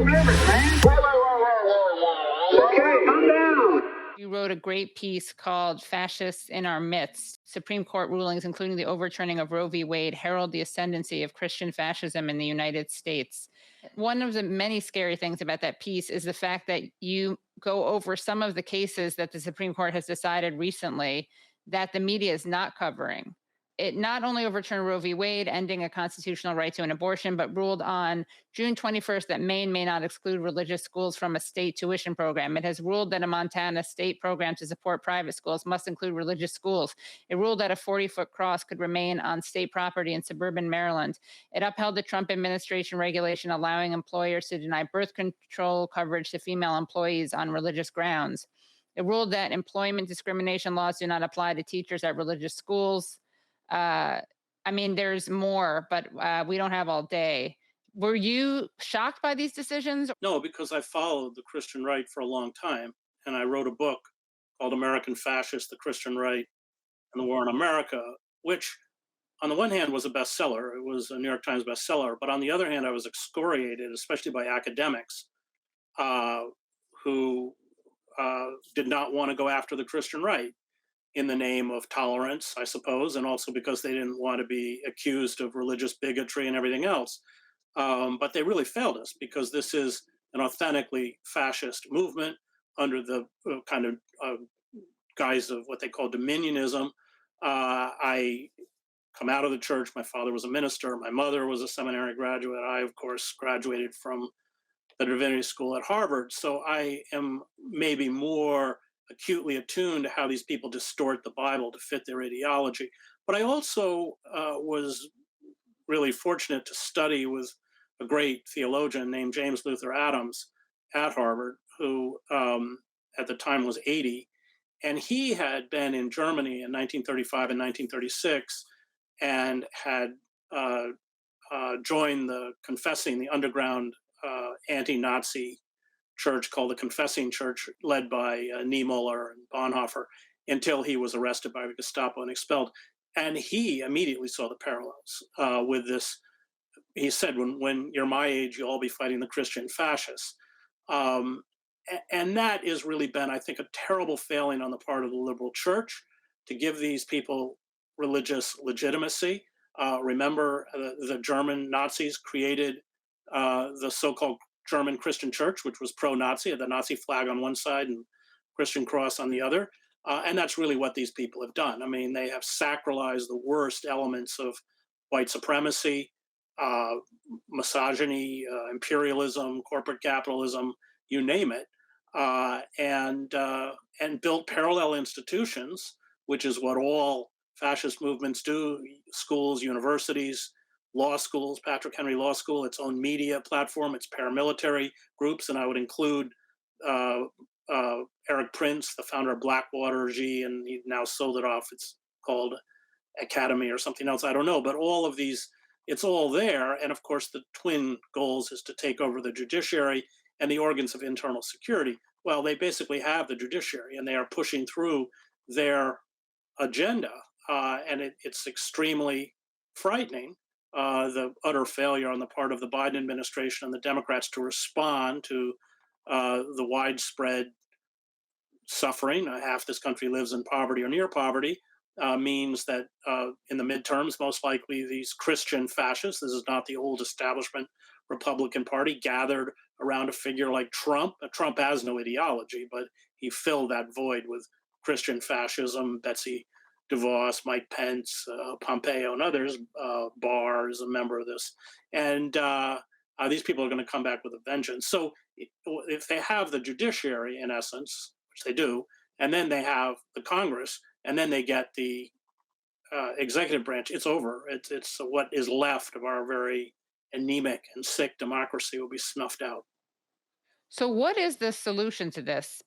limits, man. Whoa. Okay, calm down. You wrote a great piece called Fascists in Our Midst. Supreme Court rulings, including the overturning of Roe v. Wade, herald the ascendancy of Christian fascism in the United States. One of the many scary things about that piece is the fact that you go over some of the cases that the Supreme Court has decided recently that the media is not covering. It not only overturned Roe v. Wade, ending a constitutional right to an abortion, but ruled on June 21st that Maine may not exclude religious schools from a state tuition program. It has ruled that a Montana state program to support private schools must include religious schools. It ruled that a 40-foot cross could remain on state property in suburban Maryland. It upheld the Trump administration regulation allowing employers to deny birth control coverage to female employees on religious grounds. It ruled that employment discrimination laws do not apply to teachers at religious schools. I mean, there's more, but we don't have all day. Were you shocked by these decisions? No, because I followed the Christian right for a long time, and I wrote a book called American Fascists, the Christian Right, and the War on America, which on the one hand was a bestseller. It was a New York Times bestseller. But on the other hand, I was excoriated, especially by academics who did not want to go after the Christian right in the name of tolerance, I suppose, and also because they didn't want to be accused of religious bigotry and everything else. But they really failed us because this is an authentically fascist movement under the kind of guise of what they call Dominionism. I come out of the church. My father was a minister. My mother was a seminary graduate. I, of course, graduated from the divinity school at Harvard. So I am maybe more acutely attuned to how these people distort the Bible to fit their ideology. But I also was really fortunate to study with a great theologian named James Luther Adams at Harvard, who at the time was 80. And he had been in Germany in 1935 and 1936 and had joined the underground anti-Nazi church called the Confessing Church, led by Niemöller and Bonhoeffer, until he was arrested by the Gestapo and expelled. And he immediately saw the parallels with this. He said, when you're my age, you'll all be fighting the Christian fascists. And that has really been, I think, a terrible failing on the part of the liberal church to give these people religious legitimacy. Remember, the German Nazis created the so-called German Christian Church, which was pro-Nazi, had the Nazi flag on one side and Christian cross on the other. And that's really what these people have done. I mean, they have sacralized the worst elements of white supremacy, misogyny, imperialism, corporate capitalism, you name it, and built parallel institutions, which is what all fascist movements do: schools, universities, law schools, Patrick Henry Law School, its own media platform, its paramilitary groups, and I would include Eric Prince, the founder of Blackwater G, and he now sold it off. It's called Academy or something else. I don't know, but all of these, it's all there. And of course, the twin goals is to take over the judiciary and the organs of internal security. Well, they basically have the judiciary, and they are pushing through their agenda, and it's extremely frightening. The utter failure on the part of the Biden administration and the Democrats to respond to the widespread suffering. Half this country lives in poverty or near poverty, means that in the midterms, most likely these Christian fascists, this is not the old establishment Republican Party, gathered around a figure like Trump. Trump has no ideology, but he filled that void with Christian fascism. Betsy DeVos, Mike Pence, Pompeo, and others. Barr is a member of this. And these people are going to come back with a vengeance. So if they have the judiciary, in essence, which they do, and then they have the Congress, and then they get the executive branch, it's over. It's what is left of our very anemic and sick democracy will be snuffed out. So, what is the solution to this?